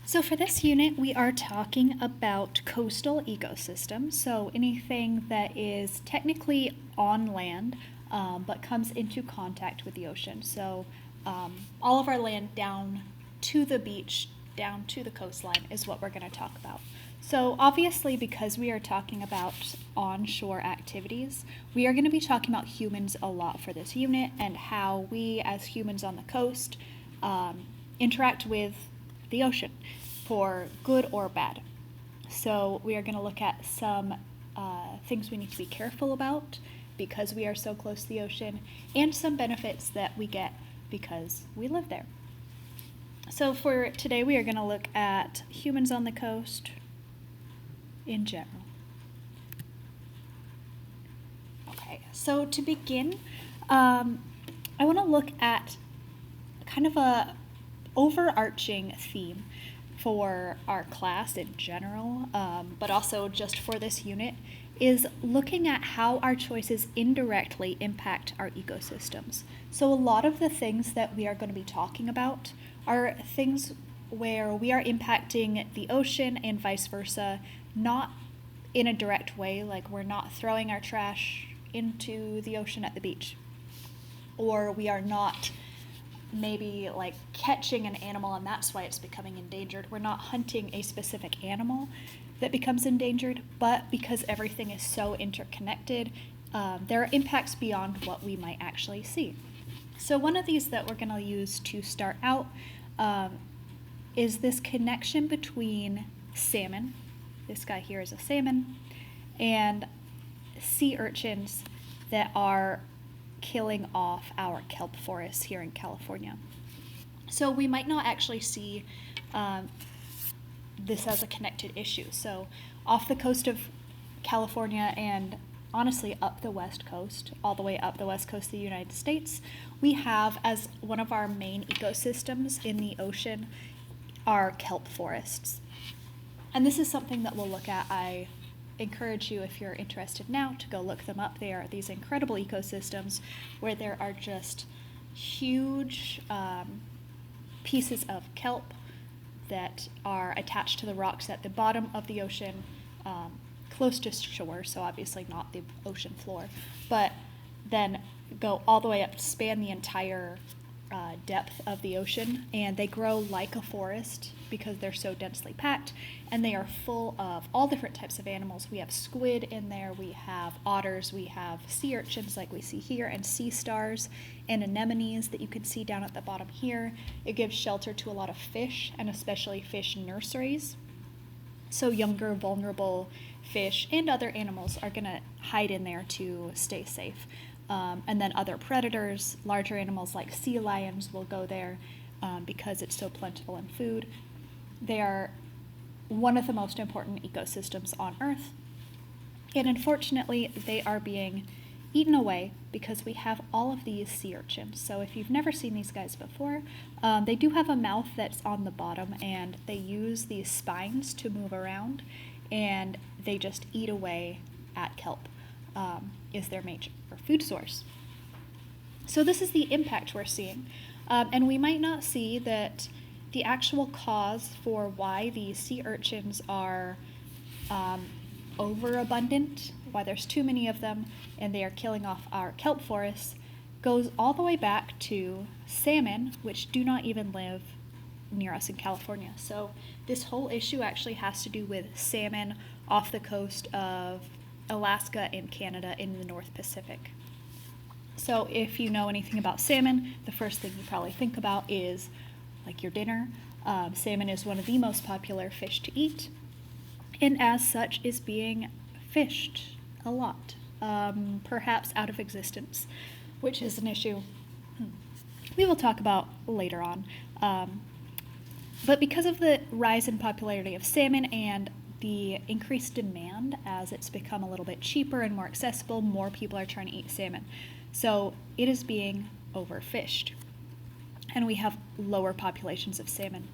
So for this unit, we are talking about coastal ecosystems. So anything that is technically on land, but comes into contact with the ocean. So all of our land down to the beach, down to the coastline is what we're going to talk about. So obviously, because we are talking about onshore activities, we are going to be talking about humans a lot for this unit and how we as humans on the coast interact with the ocean for good or bad. So we are going to look at some things we need to be careful about because we are so close to the ocean, and some benefits that we get because we live there. So for today, we are going to look at humans on the coast in general. Okay, so to begin, I want to look at kind of a overarching theme for our class in general, but also just for this unit, is looking at how our choices indirectly impact our ecosystems. So a lot of the things that we are going to be talking about are things where we are impacting the ocean and vice versa, not in a direct way, like we're not throwing our trash into the ocean at the beach, or we are not maybe like catching an animal and that's why it's becoming endangered. We're not hunting a specific animal that becomes endangered, but because everything is so interconnected, there are impacts beyond what we might actually see. So one of these that we're going to use to start out is this connection between salmon, this guy here is a salmon, and sea urchins that are killing off our kelp forests here in California. So we might not actually see this as a connected issue. So off the coast of California and honestly up the west coast, all the way up the west coast of the United States, we have as one of our main ecosystems in the ocean our kelp forests. And this is something that we'll look at. I encourage you, if you're interested now, to go look them up. They are these incredible ecosystems where there are just huge pieces of kelp that are attached to the rocks at the bottom of the ocean, close to shore, so obviously not the ocean floor, but then go all the way up, span the entire depth of the ocean, and they grow like a forest because they're so densely packed, and they are full of all different types of animals. We have squid in there, we have otters, we have sea urchins like we see here, and sea stars and anemones that you can see down at the bottom here. It gives shelter to a lot of fish, and especially fish nurseries. So younger, vulnerable fish and other animals are going to hide in there to stay safe. And then other predators, larger animals like sea lions will go there because it's so plentiful in food. They are one of the most important ecosystems on Earth. And unfortunately, they are being eaten away because we have all of these sea urchins. So if you've never seen these guys before, they do have a mouth that's on the bottom, and they use these spines to move around, and they just eat away at kelp. Is their major food source. So this is the impact we're seeing. And we might not see that the actual cause for why these sea urchins are overabundant, why there's too many of them, and they are killing off our kelp forests, goes all the way back to salmon, which do not even live near us in California. So this whole issue actually has to do with salmon off the coast of Alaska and Canada in the North Pacific. So if you know anything about salmon, the first thing you probably think about is like your dinner. Salmon is one of the most popular fish to eat, and as such is being fished a lot, perhaps out of existence, which is an issue we will talk about later on. But because of the rise in popularity of salmon and the increased demand as it's become a little bit cheaper and more accessible, more people are trying to eat salmon. So it is being overfished, and we have lower populations of salmon.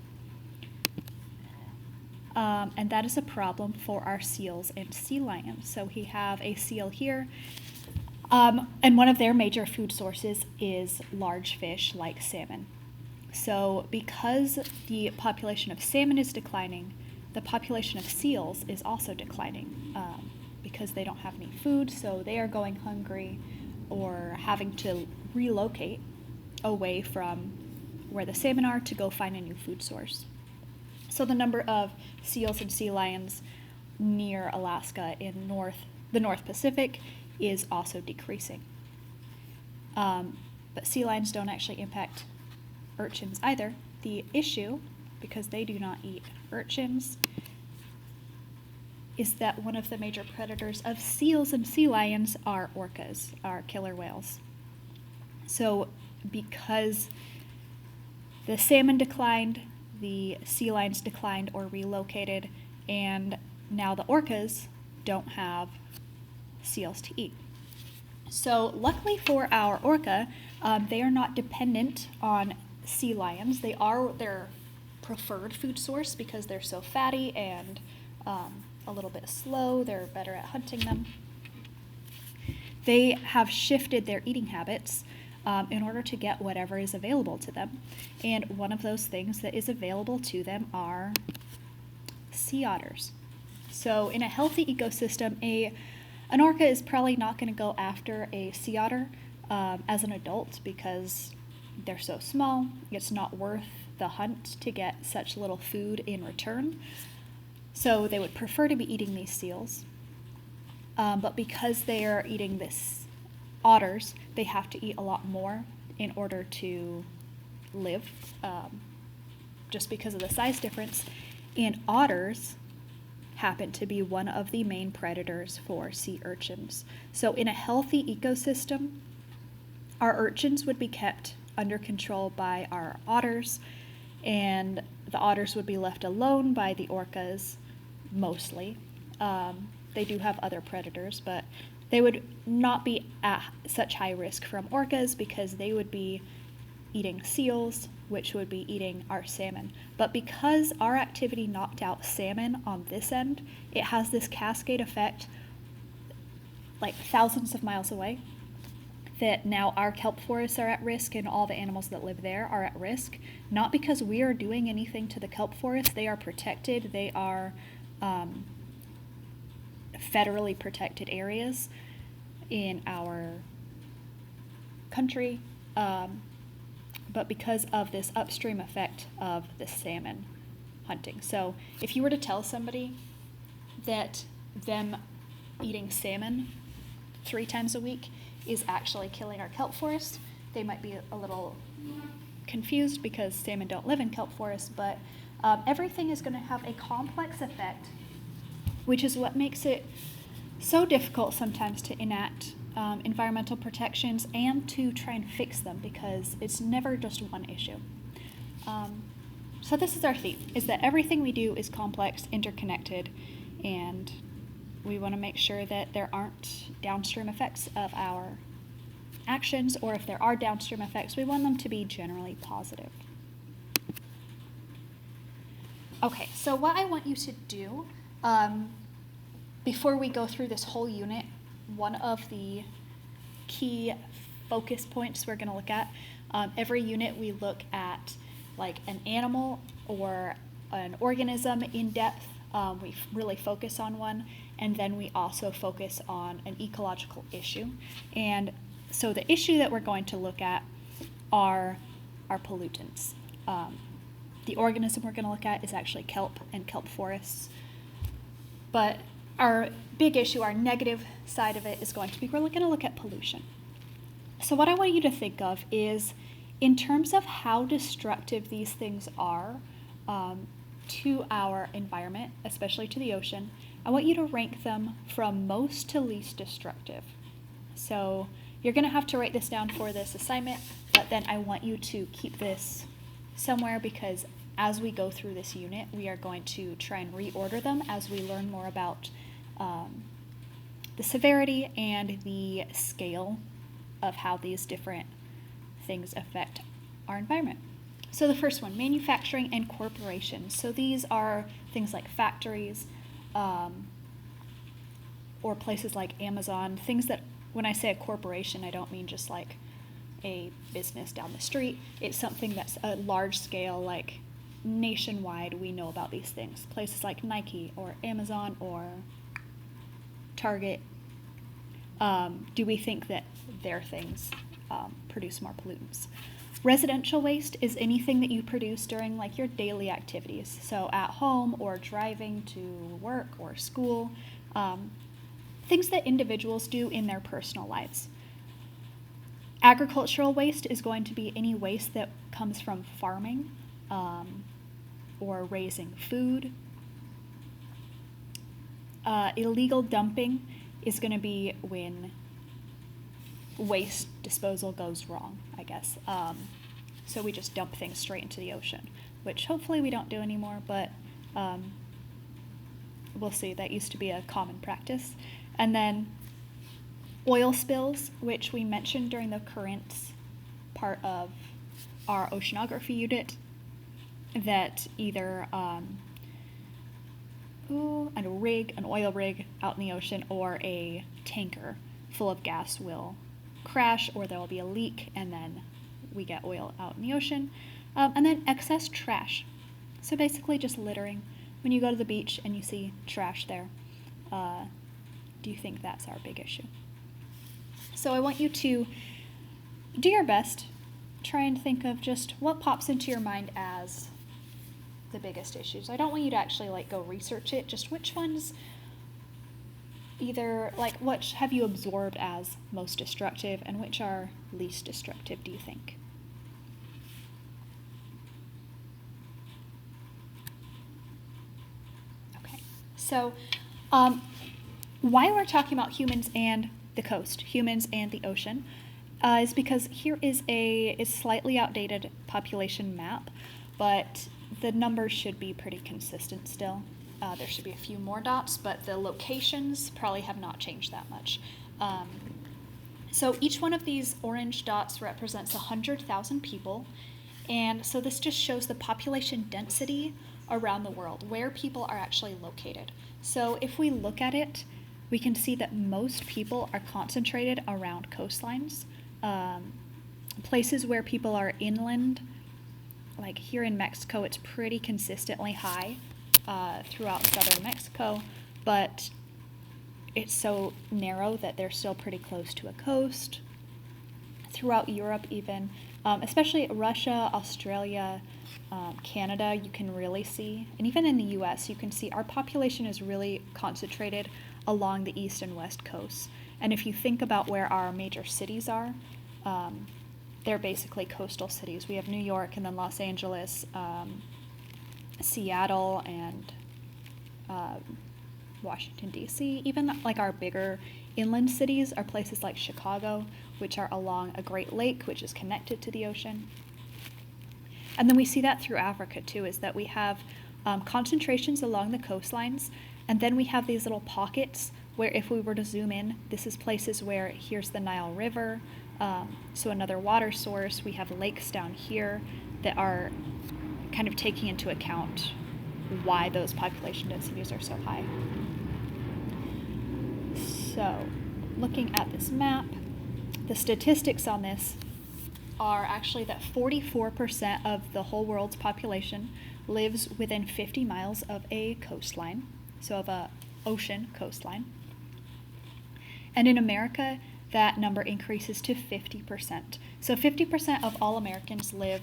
And that is a problem for our seals and sea lions. So we have a seal here, and one of their major food sources is large fish like salmon. So because the population of salmon is declining, the population of seals is also declining because they don't have any food, so they are going hungry or having to relocate away from where the salmon are to go find a new food source. So the number of seals and sea lions near Alaska in the North Pacific is also decreasing. But sea lions don't actually impact urchins either. The issue, because they do not eat urchins, is that one of the major predators of seals and sea lions are orcas, are killer whales. So because the salmon declined, the sea lions declined or relocated, and now the orcas don't have seals to eat. So luckily for our orca, they are not dependent on sea lions. They are their preferred food source because they're so fatty and a little bit slow. They're better at hunting them. They have shifted their eating habits in order to get whatever is available to them. And one of those things that is available to them are sea otters. So in a healthy ecosystem, an orca is probably not going to go after a sea otter as an adult because they're so small. It's not worth the hunt to get such little food in return. So they would prefer to be eating these seals. But because they are eating this otters, they have to eat a lot more in order to live, just because of the size difference. And otters happen to be one of the main predators for sea urchins. So in a healthy ecosystem, our urchins would be kept under control by our otters, and the otters would be left alone by the orcas mostly. They do have other predators, but they would not be at such high risk from orcas because they would be eating seals, which would be eating our salmon. But because our activity knocked out salmon on this end, it has this cascade effect like thousands of miles away, that now our kelp forests are at risk and all the animals that live there are at risk. Not because we are doing anything to the kelp forest. They are protected. They are federally protected areas in our country, but because of this upstream effect of the salmon hunting. So if you were to tell somebody that them eating salmon 3 times a week is actually killing our kelp forest, they might be a little confused because salmon don't live in kelp forests, but everything is going to have a complex effect, which is what makes it so difficult sometimes to enact environmental protections and to try and fix them, because it's never just one issue. So this is our theme, is that everything we do is complex, interconnected, and we want to make sure that there aren't downstream effects of our actions, or if there are downstream effects, we want them to be generally positive. Okay, so what I want you to do, before we go through this whole unit, one of the key focus points we're going to look at, every unit we look at like an animal or an organism in depth. We really focus on one, and then we also focus on an ecological issue. And so the issue that we're going to look at are pollutants. The organism we're going to look at is actually kelp and kelp forests. But our big issue, our negative side of it, is going to be we're going to look at pollution. So what I want you to think of is, in terms of how destructive these things are to our environment, especially to the ocean, I want you to rank them from most to least destructive. So you're going to have to write this down for this assignment, but then I want you to keep this somewhere, because as we go through this unit, we are going to try and reorder them as we learn more about the severity and the scale of how these different things affect our environment. So the first one, manufacturing and corporations. So these are things like factories or places like Amazon, things that, when I say a corporation, I don't mean just like a business down the street. It's something that's a large scale, like nationwide. We know about these things. Places like Nike or Amazon or Target. Do we think that their things produce more pollutants? Residential waste is anything that you produce during like your daily activities. So at home or driving to work or school, things that individuals do in their personal lives. Agricultural waste is going to be any waste that comes from farming or raising food. Illegal dumping is going to be when waste disposal goes wrong, I guess. So we just dump things straight into the ocean, which hopefully we don't do anymore, but we'll see. That used to be a common practice. And then oil spills, which we mentioned during the currents part of our oceanography unit, that either an oil rig out in the ocean or a tanker full of gas will crash, or there will be a leak and then we get oil out in the ocean. And then excess trash. So basically just littering. When you go to the beach and you see trash there, do you think that's our big issue? So I want you to do your best. Try and think of just what pops into your mind as the biggest issues. I don't want you to actually like go research it, just which ones either like what have you absorbed as most destructive and which are least destructive, do you think? Okay. So why we're talking about humans and the coast, humans and the ocean, is because here is a slightly outdated population map, but the numbers should be pretty consistent still. There should be a few more dots, but the locations probably have not changed that much. So each one of these orange dots represents 100,000 people, and so this just shows the population density around the world, where people are actually located. So if we look at it, we can see that most people are concentrated around coastlines. Places where people are inland, like here in Mexico, it's pretty consistently high throughout southern Mexico, but it's so narrow that they're still pretty close to a coast. Throughout Europe even, especially Russia, Australia, Canada, you can really see, and even in the US, you can see our population is really concentrated along the east and west coasts. And if you think about where our major cities are, they're basically coastal cities. We have New York and then Los Angeles, Seattle, and Washington, D.C. Even like our bigger inland cities are places like Chicago, which are along a Great Lake, which is connected to the ocean. And then we see that through Africa too, is that we have concentrations along the coastlines, and then we have these little pockets where if we were to zoom in, this is places where here's the Nile River, so another water source. We have lakes down here that are kind of taking into account why those population densities are so high. So, looking at this map, the statistics on this are actually that 44% of the whole world's population lives within 50 miles of a coastline, so of a ocean coastline. And in America, that number increases to 50%. So 50% of all Americans live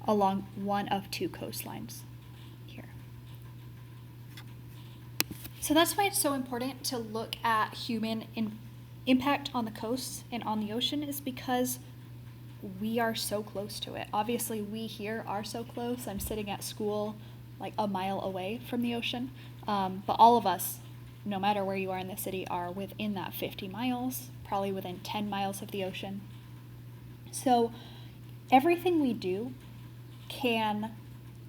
along one of two coastlines here. So that's why it's so important to look at human impact on the coasts and on the ocean, is because we are so close to it. Obviously, we here are so close. I'm sitting at school like a mile away from the ocean, but all of us, no matter where you are in the city, are within that 50 miles, probably within 10 miles of the ocean. So everything we do can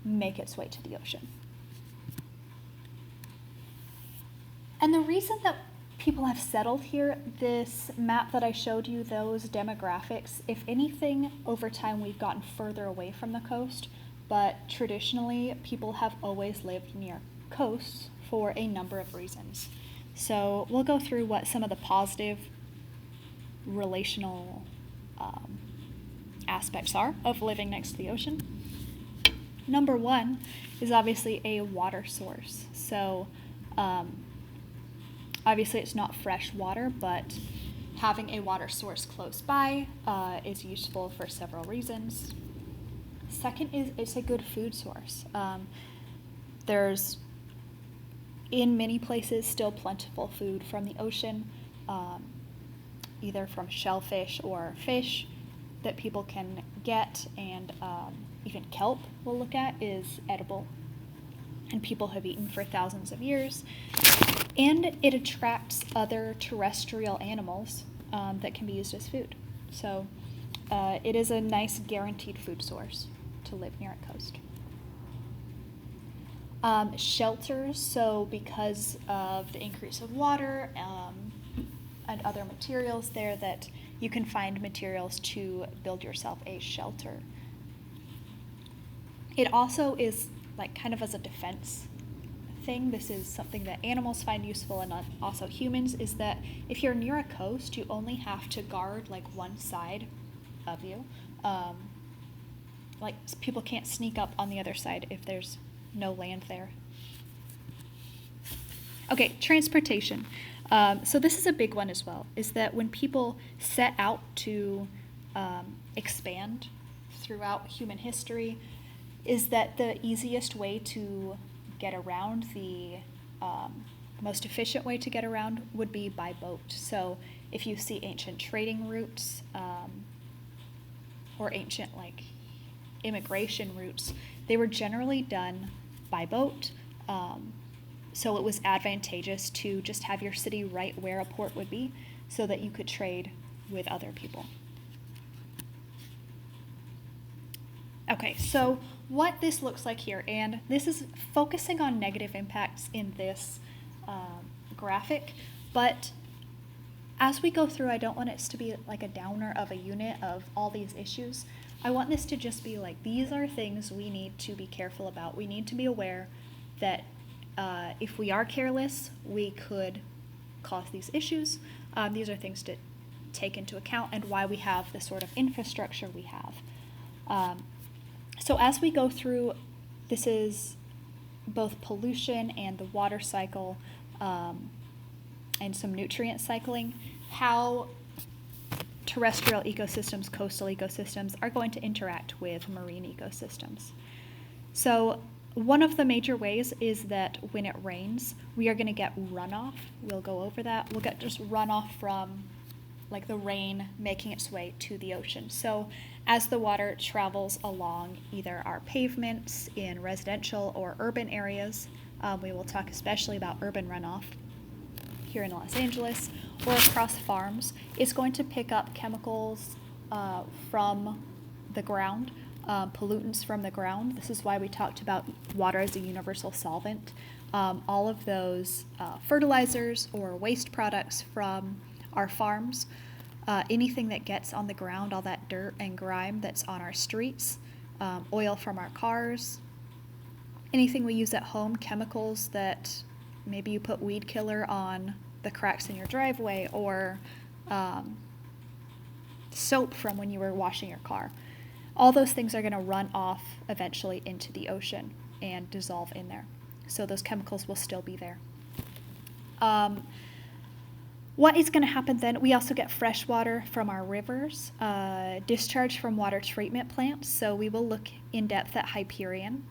make its way to the ocean. And the reason that people have settled here, this map that I showed you, those demographics, if anything, over time we've gotten further away from the coast, but traditionally people have always lived near coasts for a number of reasons. So we'll go through what some of the positive relational aspects are of living next to the ocean. Number one is obviously a water source. So obviously it's not fresh water, but having a water source close by is useful for several reasons. Second is it's a good food source. There's, in many places, still plentiful food from the ocean, either from shellfish or fish that people can get, and even kelp we'll look at is edible, and people have eaten for thousands of years. And it attracts other terrestrial animals that can be used as food. So it is a nice guaranteed food source to live near a coast. Shelters, so because of the increase of water and other materials there, that you can find materials to build yourself a shelter. It also is like kind of as a defense thing. This is something that animals find useful, and also humans, is that if you're near a coast, you only have to guard like one side of you. Like people can't sneak up on the other side if there's no land there. Okay, transportation. So this is a big one as well, is that when people set out to expand throughout human history, is that the easiest way to get around, the most efficient way to get around would be by boat. So if you see ancient trading routes or ancient like immigration routes, they were generally done by boat. So it was advantageous to just have your city right where a port would be so that you could trade with other people. Okay, so what this looks like here, and this is focusing on negative impacts in this graphic, but as we go through, I don't want it to be like a downer of a unit of all these issues. I want this to just be like, these are things we need to be careful about. We need to be aware that if we are careless, we could cause these issues. These are things to take into account, and why we have the sort of infrastructure we have. So as we go through, this is both pollution and the water cycle, and some nutrient cycling, how terrestrial ecosystems, coastal ecosystems, are going to interact with marine ecosystems. So one of the major ways is that when it rains, we are going to get runoff. We'll go over that. We'll get just runoff from like the rain making its way to the ocean. So as the water travels along either our pavements in residential or urban areas, we will talk especially about urban runoff here in Los Angeles, or across farms, it's going to pick up chemicals from the ground, pollutants from the ground. This is why we talked about water as a universal solvent. All of those fertilizers or waste products from our farms, anything that gets on the ground, all that dirt and grime that's on our streets, oil from our cars, anything we use at home, chemicals that maybe you put weed killer on the cracks in your driveway, or soap from when you were washing your car. All those things are going to run off eventually into the ocean and dissolve in there. So those chemicals will still be there. What is going to happen then? We also get fresh water from our rivers, discharge from water treatment plants. So we will look in depth at Hyperion.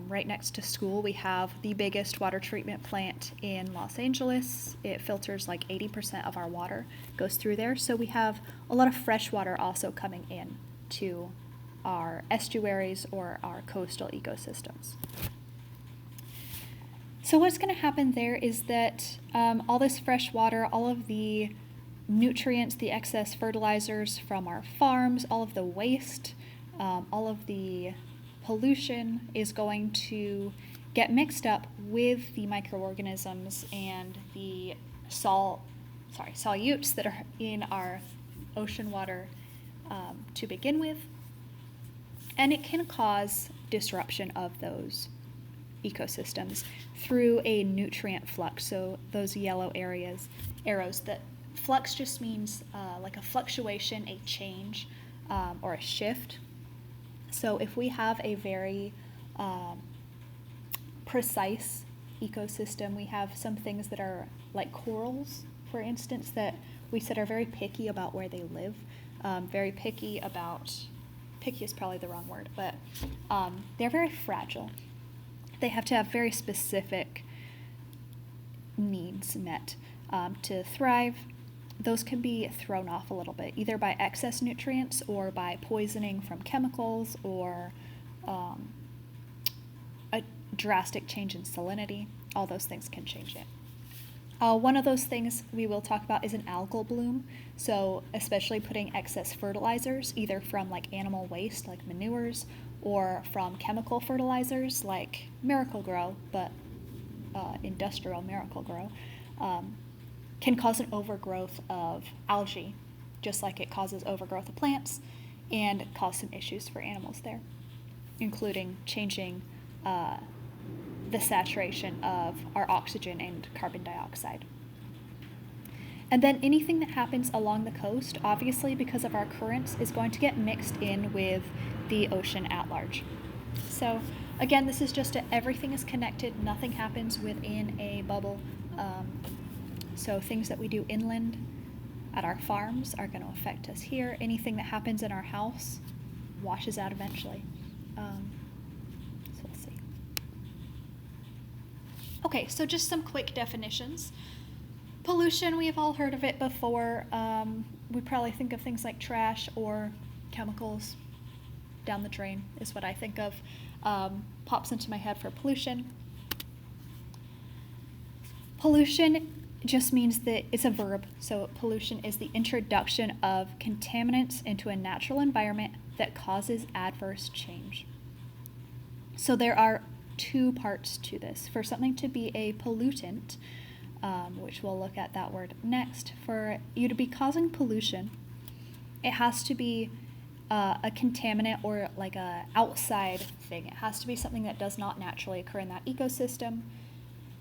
Right next to school, we have the biggest water treatment plant in Los Angeles. It filters like 80% of our water, goes through there. So we have a lot of fresh water also coming in to our estuaries or our coastal ecosystems. So what's going to happen there is that all this fresh water, all of the nutrients, the excess fertilizers from our farms, all of the waste, all of the pollution is going to get mixed up with the microorganisms and the solutes that are in our ocean water to begin with, and it can cause disruption of those ecosystems through a nutrient flux. So those yellow arrows, that flux just means like a fluctuation, a change or a shift. So if we have a very precise ecosystem, we have some things that are like corals, for instance, that we said are very picky about where they live. Very picky is probably the wrong word, but they're very fragile. They have to have very specific needs met to thrive. Those can be thrown off a little bit, either by excess nutrients or by poisoning from chemicals or a drastic change in salinity. All those things can change it. One of those things we will talk about is an algal bloom. So especially putting excess fertilizers, either from like animal waste, like manures, or from chemical fertilizers, like Miracle-Gro, but industrial Miracle-Gro, can cause an overgrowth of algae, just like it causes overgrowth of plants, and cause some issues for animals there, including changing the saturation of our oxygen and carbon dioxide. And then anything that happens along the coast, obviously because of our currents, is going to get mixed in with the ocean at large. So again, this is just everything is connected, nothing happens within a bubble. So things that we do inland at our farms are going to affect us here. Anything that happens in our house washes out eventually. So we'll see. Okay, so just some quick definitions. Pollution, we have all heard of it before. We probably think of things like trash or chemicals down the drain is what I think of. Pops into my head for pollution. Pollution just means that it's a verb. So pollution is the introduction of contaminants into a natural environment that causes adverse change. So there are two parts to this. For something to be a pollutant, which we'll look at that word next, for you to be causing pollution, it has to be a contaminant or like a outside thing. It has to be something that does not naturally occur in that ecosystem,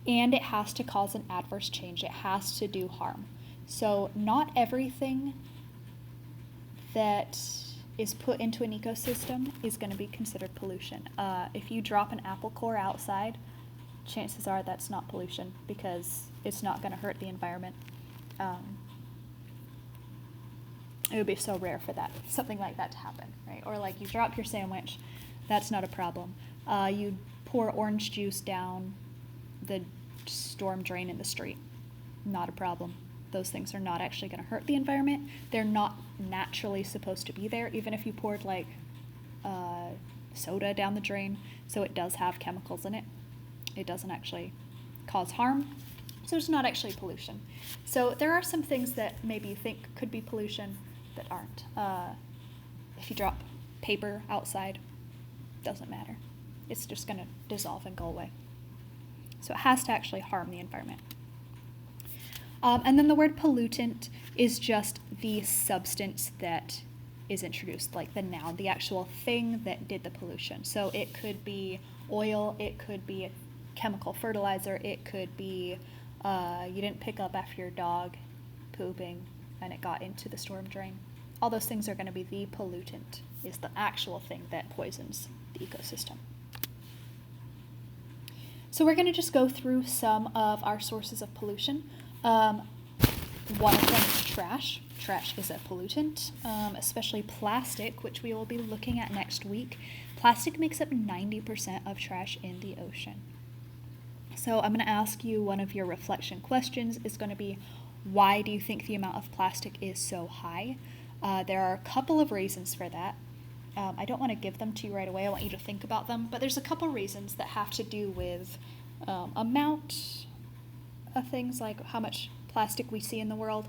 and it has to cause an adverse change. It has to do harm. So not everything that is put into an ecosystem is going to be considered pollution. If you drop an apple core outside, chances are that's not pollution because it's not going to hurt the environment. It would be so rare for something like that to happen, right? Or like you drop your sandwich, that's not a problem. You pour orange juice down the storm drain in the street, not a problem. Those things are not actually going to hurt the environment. They're not naturally supposed to be there, even if you poured like soda down the drain, so it does have chemicals in it. It doesn't actually cause harm, so it's not actually pollution. So there are some things that maybe you think could be pollution that aren't. If you drop paper outside, doesn't matter. It's just going to dissolve and go away. So it has to actually harm the environment. And then the word pollutant is just the substance that is introduced, like the noun, the actual thing that did the pollution. So it could be oil, it could be a chemical fertilizer, it could be you didn't pick up after your dog pooping and it got into the storm drain. All those things are going to be the pollutant, is the actual thing that poisons the ecosystem. So we're going to just go through some of our sources of pollution. One of them is trash. Trash is a pollutant, especially plastic, which we will be looking at next week. Plastic makes up 90% of trash in the ocean. So I'm going to ask you one of your reflection questions is going to be, why do you think the amount of plastic is so high? There are a couple of reasons for that. I don't want to give them to you right away. I want you to think about them. But there's a couple reasons that have to do with amount of things, like how much plastic we see in the world,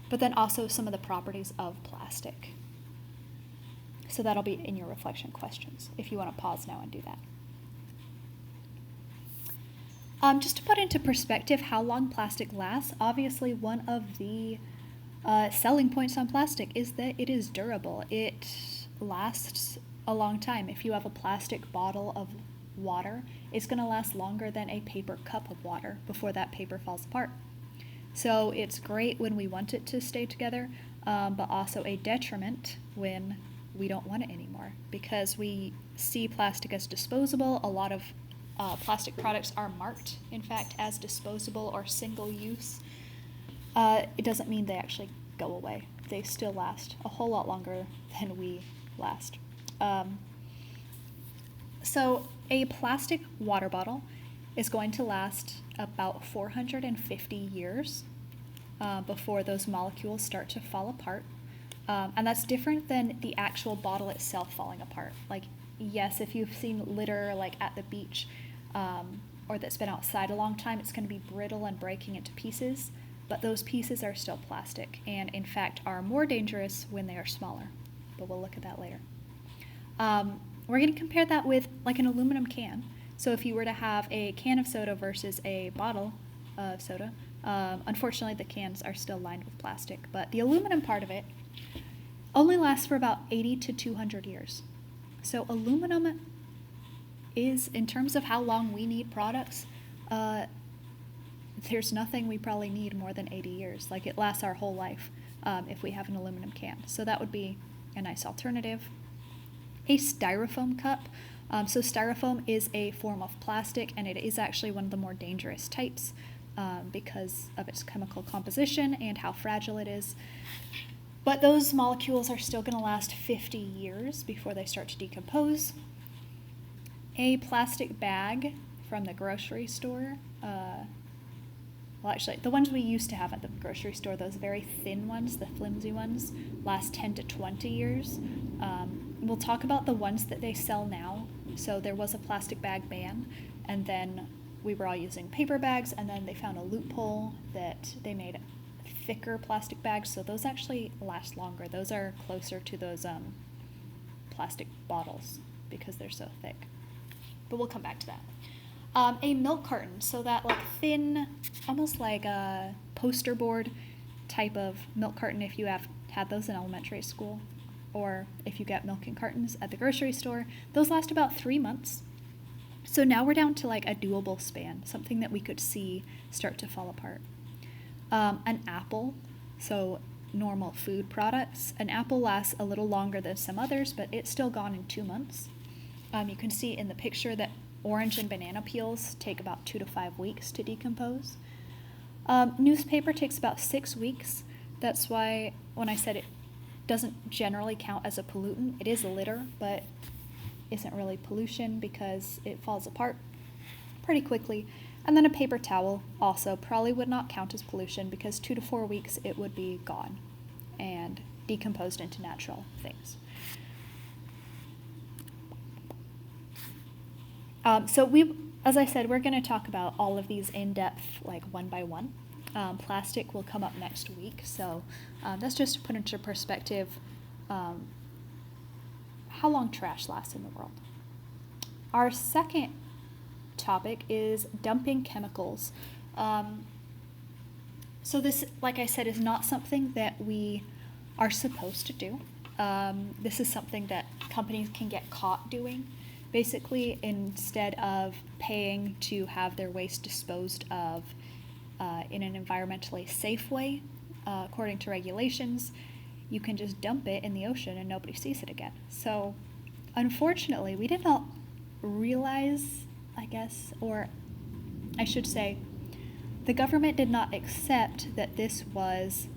but then also some of the properties of plastic. So that'll be in your reflection questions, if you want to pause now and do that. Just to put into perspective how long plastic lasts, obviously one of the selling points on plastic is that it is durable. It lasts a long time. If you have a plastic bottle of water, it's going to last longer than a paper cup of water before that paper falls apart. So it's great when we want it to stay together, but also a detriment when we don't want it anymore because we see plastic as disposable. A lot of plastic products are marked, in fact, as disposable or single use. It doesn't mean they actually go away. They still last a whole lot longer than we last. So a plastic water bottle is going to last about 450 years before those molecules start to fall apart. And that's different than the actual bottle itself falling apart. Like, yes, if you've seen litter like at the beach or that's been outside a long time, it's going to be brittle and breaking into pieces. But those pieces are still plastic and, in fact, are more dangerous when they are smaller. But we'll look at that later. We're going to compare that with like an aluminum can. So if you were to have a can of soda versus a bottle of soda, unfortunately the cans are still lined with plastic. But the aluminum part of it only lasts for about 80 to 200 years. So aluminum is, in terms of how long we need products, there's nothing we probably need more than 80 years. Like, it lasts our whole life if we have an aluminum can. So that would be a nice alternative. A styrofoam cup. So styrofoam is a form of plastic, and it is actually one of the more dangerous types because of its chemical composition and how fragile it is. But those molecules are still going to last 50 years before they start to decompose. A plastic bag from the grocery store. Well, actually, the ones we used to have at the grocery store, those very thin ones, the flimsy ones, last 10 to 20 years. We'll talk about the ones that they sell now. So there was a plastic bag ban, and then we were all using paper bags, and then they found a loophole that they made thicker plastic bags, so those actually last longer. Those are closer to those plastic bottles because they're so thick. But we'll come back to that. A milk carton, so that like thin, almost like a poster board type of milk carton if you have had those in elementary school, or if you get milk in cartons at the grocery store. Those last about 3 months. So now we're down to like a doable span, something that we could see start to fall apart. An apple, so normal food products. An apple lasts a little longer than some others, but it's still gone in 2 months. You can see in the picture that orange and banana peels take about 2 to 5 weeks to decompose. Newspaper takes about 6 weeks. That's why when I said it doesn't generally count as a pollutant, it is litter, but isn't really pollution because it falls apart pretty quickly. And then a paper towel also probably would not count as pollution because 2 to 4 weeks it would be gone and decomposed into natural things. As I said, we're going to talk about all of these in depth, like one by one. Plastic will come up next week, so that's just to put into perspective how long trash lasts in the world. Our second topic is dumping chemicals. So this, like I said, is not something that we are supposed to do. This is something that companies can get caught doing. Basically, instead of paying to have their waste disposed of in an environmentally safe way, according to regulations, you can just dump it in the ocean and nobody sees it again. So, unfortunately, we did not realize, I guess, or I should say, the government did not accept that this was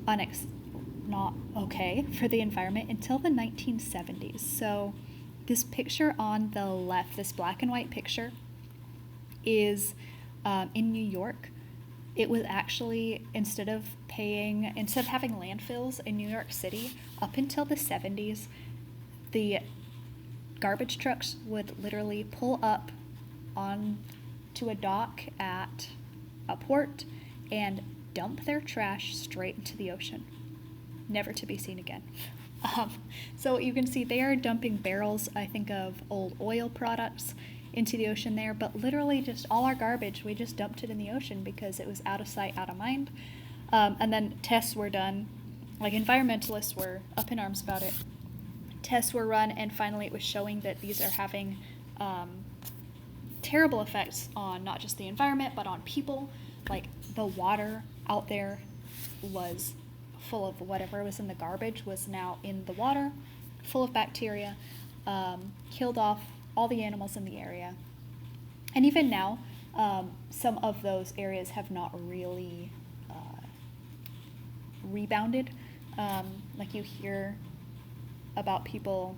not okay for the environment until the 1970s. So, this picture on the left, this black and white picture, is in New York. It was actually, instead of having landfills in New York City, up until the 70s, the garbage trucks would literally pull up onto a dock at a port and dump their trash straight into the ocean, never to be seen again. So you can see they are dumping barrels, I think, of old oil products into the ocean there, but literally just all our garbage, we just dumped it in the ocean because it was out of sight, out of mind. And then tests were done, like environmentalists were up in arms about it. Tests were run, and finally it was showing that these are having terrible effects on not just the environment, but on people. Like, the water out there was full of whatever was in the garbage was now in the water, full of bacteria, killed off all the animals in the area. And even now, some of those areas have not really rebounded. Like you hear about people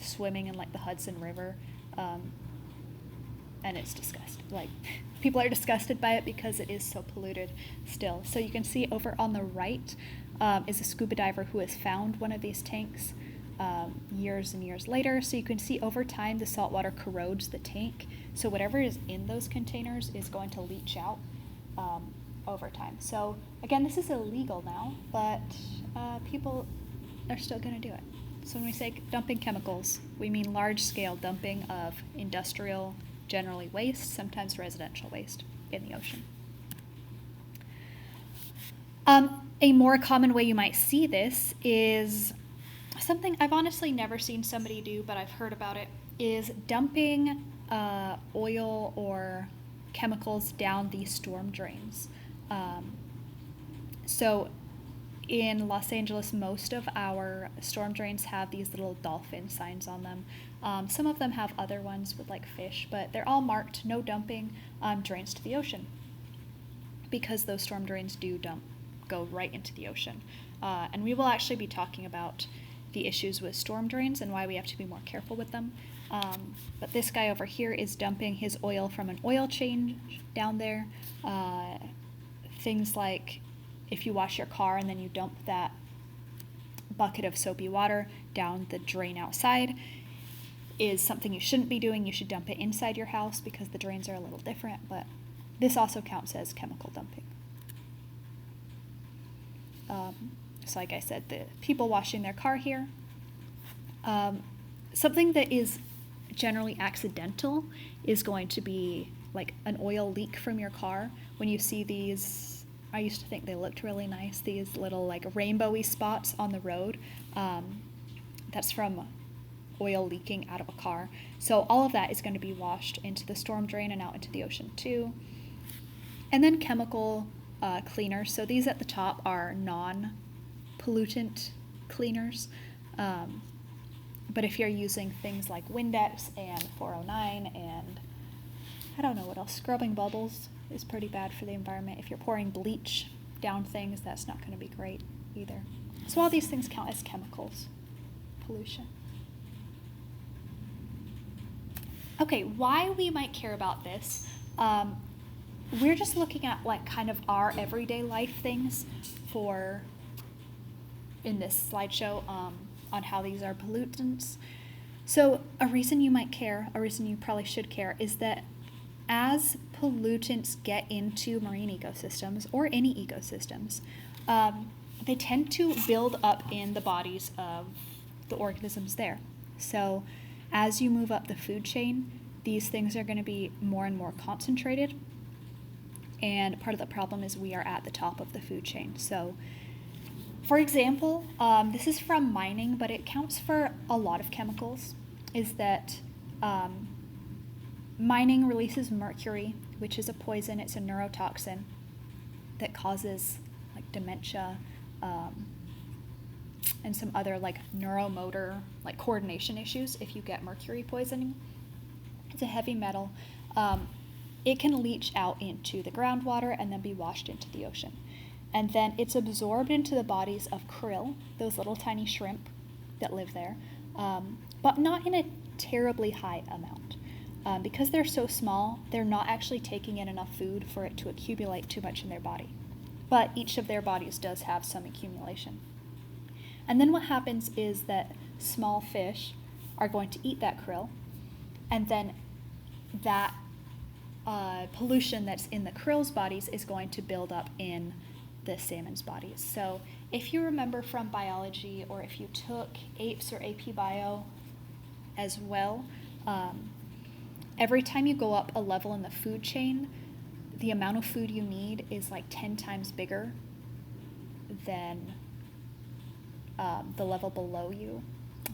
swimming in like the Hudson River, and it's disgusting. Like people are disgusted by it because it is so polluted still. So you can see over on the right is a scuba diver who has found one of these tanks years and years later. So you can see over time the salt water corrodes the tank. So whatever is in those containers is going to leach out over time. So again, this is illegal now, but people are still going to do it. So when we say dumping chemicals, we mean large-scale dumping of industrial, generally waste, sometimes residential waste in the ocean. A more common way you might see this is something I've honestly never seen somebody do, but I've heard about it, is dumping oil or chemicals down these storm drains. So in Los Angeles, most of our storm drains have these little dolphin signs on them. Some of them have other ones with like fish, but they're all marked no dumping drains to the ocean, because those storm drains do go right into the ocean. And we will actually be talking about the issues with storm drains and why we have to be more careful with them. But this guy over here is dumping his oil from an oil change down there. Things like if you wash your car and then you dump that bucket of soapy water down the drain outside is something you shouldn't be doing. You should dump it inside your house because the drains are a little different, but this also counts as chemical dumping. So like I said, the people washing their car here. Something that is generally accidental is going to be like an oil leak from your car. When you see these, I used to think they looked really nice, these little like rainbowy spots on the road. That's from oil leaking out of a car. So all of that is going to be washed into the storm drain and out into the ocean too. And then chemical cleaners. So these at the top are non-pollutant cleaners. But if you're using things like Windex and 409 and I don't know what else, scrubbing bubbles is pretty bad for the environment. If you're pouring bleach down things, that's not going to be great either. So all these things count as chemicals, pollution. Okay, why we might care about this, we're just looking at like kind of our everyday life things in this slideshow on how these are pollutants. So a reason you might care, a reason you probably should care, is that as pollutants get into marine ecosystems or any ecosystems, they tend to build up in the bodies of the organisms there. So as you move up the food chain, these things are going to be more and more concentrated. And part of the problem is we are at the top of the food chain. So for example, this is from mining, but it counts for a lot of chemicals, is that mining releases mercury, which is a poison. It's a neurotoxin that causes like dementia and some other like neuromotor, like coordination issues if you get mercury poisoning. It's a heavy metal. It can leach out into the groundwater and then be washed into the ocean. And then it's absorbed into the bodies of krill, those little tiny shrimp that live there, but not in a terribly high amount. Because they're so small, they're not actually taking in enough food for it to accumulate too much in their body. But each of their bodies does have some accumulation. And then what happens is that small fish are going to eat that krill, and then that pollution that's in the krill's bodies is going to build up in the salmon's bodies. So if you remember from biology, or if you took APES or AP Bio as well, every time you go up a level in the food chain, the amount of food you need is like 10 times bigger than the level below you.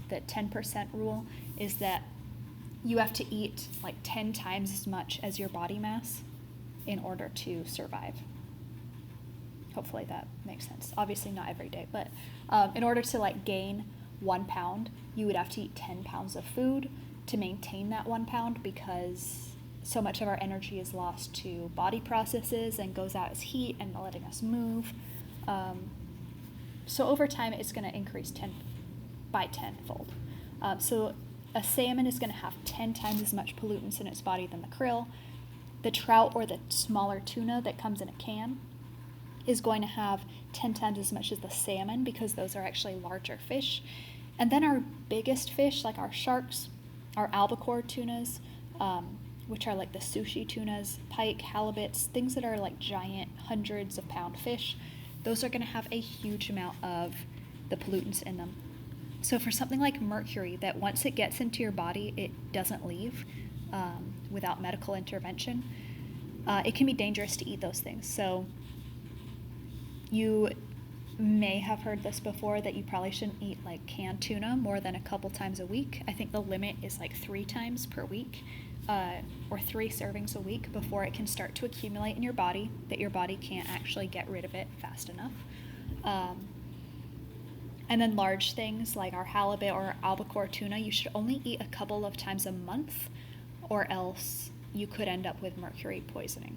The 10% rule is that you have to eat like 10 times as much as your body mass in order to survive. Hopefully that makes sense. Obviously not every day, but in order to like gain 1 pound, you would have to eat 10 pounds of food to maintain that 1 pound, because so much of our energy is lost to body processes and goes out as heat and letting us move. So over time, it's going to increase 10 by 10-fold. So a salmon is going to have 10 times as much pollutants in its body than the krill. The trout, or the smaller tuna that comes in a can, is going to have 10 times as much as the salmon, because those are actually larger fish. And then our biggest fish, like our sharks, our albacore tunas, which are like the sushi tunas, pike, halibuts, things that are like giant hundreds of pound fish, those are going to have a huge amount of the pollutants in them. So for something like mercury, that once it gets into your body, it doesn't leave without medical intervention, it can be dangerous to eat those things. So you may have heard this before, that you probably shouldn't eat like canned tuna more than a couple times a week. I think the limit is like 3 times per week, or 3 servings a week, before it can start to accumulate in your body, that your body can't actually get rid of it fast enough. And then large things like our halibut or albacore tuna, you should only eat a couple of times a month, or else you could end up with mercury poisoning.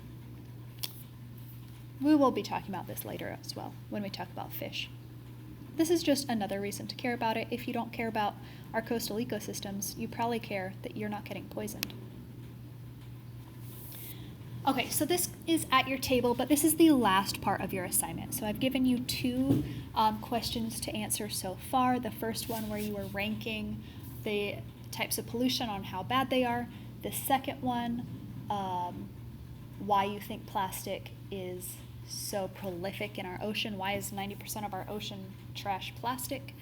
We will be talking about this later as well when we talk about fish. This is just another reason to care about it. If you don't care about our coastal ecosystems, you probably care that you're not getting poisoned. Okay, so this is at your table, but this is the last part of your assignment. So I've given you 2 questions to answer so far. The first one, where you were ranking the types of pollution on how bad they are. The second one, why you think plastic is so prolific in our ocean. Why is 90% of our ocean trash plastic?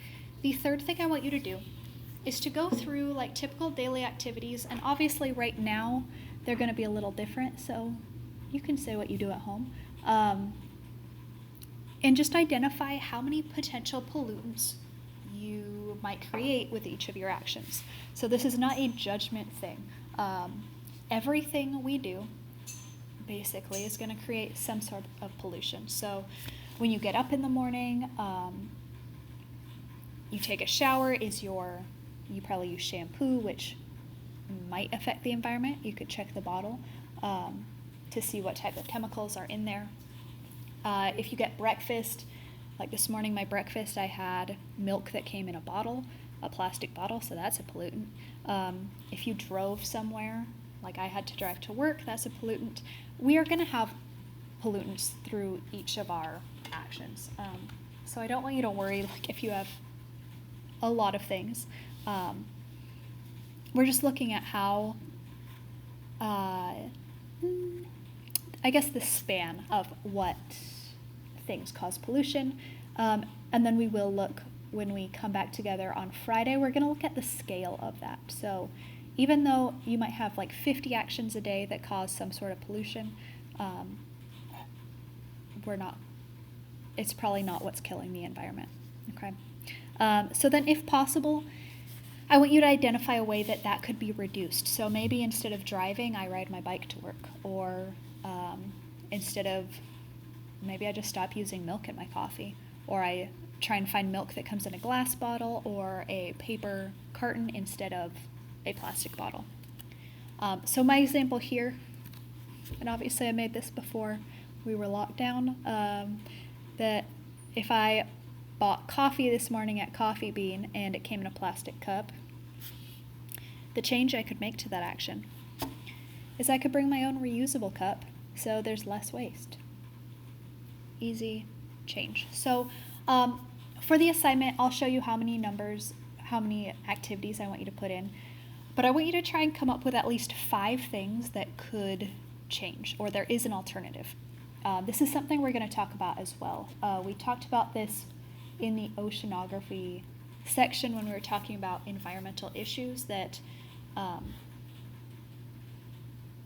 The third thing I want you to do is to go through like typical daily activities, and obviously right now they're going to be a little different, so you can say what you do at home, and just identify how many potential pollutants you might create with each of your actions. So this is not a judgment thing. Everything we do basically is going to create some sort of pollution. So when you get up in the morning, you take a shower, you probably use shampoo, which might affect the environment. You could check the bottle to see what type of chemicals are in there. If you get breakfast, like this morning, my breakfast, I had milk that came in a bottle, a plastic bottle, so that's a pollutant. If you drove somewhere, like I had to drive to work, that's a pollutant. We are going to have pollutants through each of our actions. So I don't want you to worry like if you have a lot of things. We're just looking at how, I guess, the span of what things cause pollution. And then we will look, when we come back together on Friday, we're going to look at the scale of that. So even though you might have like 50 actions a day that cause some sort of pollution, it's probably not what's killing the environment. Okay. So then if possible, I want you to identify a way that could be reduced. So maybe instead of driving, I ride my bike to work, or maybe I just stop using milk in my coffee, or I try and find milk that comes in a glass bottle or a paper carton instead of a plastic bottle. So my example here, and obviously I made this before we were locked down, that if I bought coffee this morning at Coffee Bean and it came in a plastic cup, the change I could make to that action is I could bring my own reusable cup, so there's less waste. Easy change. So for the assignment, I'll show you how many activities I want you to put in, but I want you to try and come up with at least 5 things that could change, or there is an alternative. This is something we're going to talk about as well. We talked about this in the oceanography section when we were talking about environmental issues, that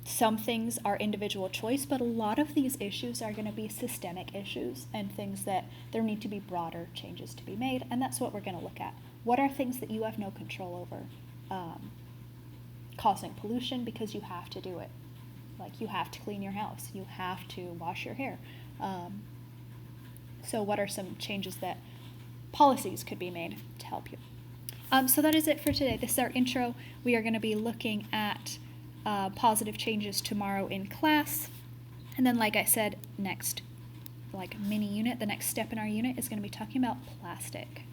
some things are individual choice, but a lot of these issues are going to be systemic issues and things that there need to be broader changes to be made, and that's what we're going to look at. What are things that you have no control over causing pollution because you have to do it? Like you have to clean your house, you have to wash your hair. So what are some changes that policies could be made to help you? So that is it for today. This is our intro. We are going to be looking at positive changes tomorrow in class. And then, like I said, next mini unit, the next step in our unit is going to be talking about plastic.